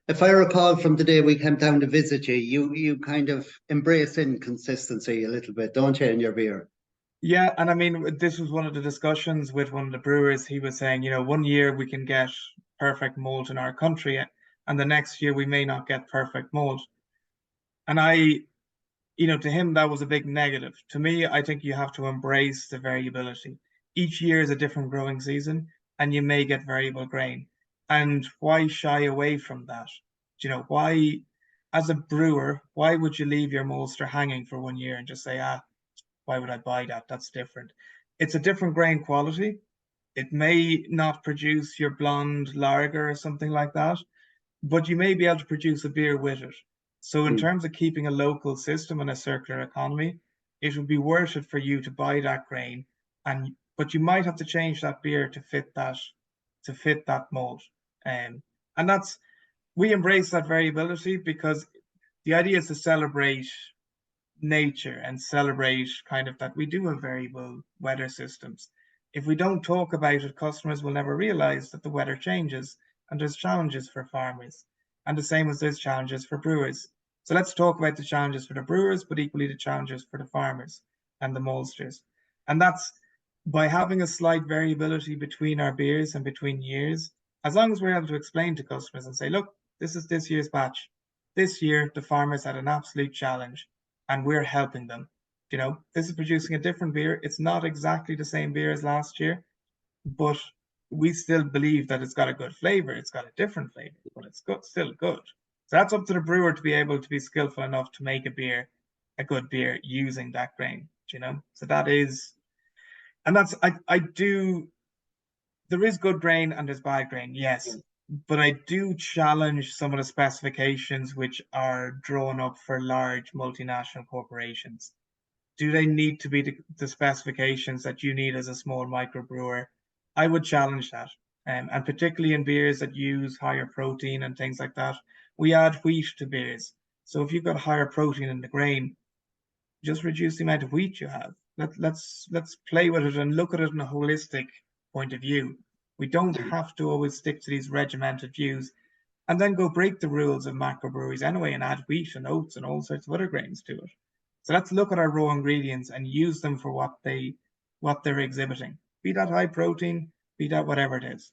If I recall from the day we came down to visit you, you kind of embrace inconsistency a little bit, don't you, in your beer? Yeah, and I mean, this was one of the discussions with one of the brewers. He was saying, one year we can get perfect malt in our country, and the next year we may not get perfect malt. And to him, that was a big negative. To me, I think you have to embrace the variability. Each year is a different growing season, and you may get variable grain. And why shy away from that? Why, as a brewer, why would you leave your maltster hanging for 1 year and just say, why would I buy that? That's different. It's a different grain quality. It may not produce your blonde lager or something like that, but you may be able to produce a beer with it. So in Mm. terms of keeping a local system and a circular economy, it would be worth it for you to buy that grain, but you might have to change that beer to fit that mold. Um, and that's we embrace that variability because the idea is to celebrate nature and celebrate kind of that we do have variable weather systems. If we don't talk about it, customers will never realize that the weather changes and there's challenges for farmers. And the same as there's challenges for brewers. So let's talk about the challenges for the brewers, but equally the challenges for the farmers and the maltsters. And that's by having a slight variability between our beers and between years, as long as we're able to explain to customers and say, look, this is this year's batch. This year, the farmers had an absolute challenge and we're helping them. This is producing a different beer. It's not exactly the same beer as last year, but we still believe that it's got a good flavor. It's got a different flavor, but it's good, still good. So that's up to the brewer to be able to be skillful enough to make a good beer using that grain. So that is, and that's I do. There is good grain and there's bad grain, yes, but I do challenge some of the specifications which are drawn up for large multinational corporations. Do they need to be the specifications that you need as a small microbrewer? I would challenge that. And particularly in beers that use higher protein and things like that, we add wheat to beers. So if you've got higher protein in the grain, just reduce the amount of wheat you have. Let's play with it and look at it in a holistic point of view. We don't have to always stick to these regimented views and then go break the rules of macrobreweries anyway and add wheat and oats and all sorts of other grains to it. So let's look at our raw ingredients and use them for what they're exhibiting. Be that high protein, be that whatever it is.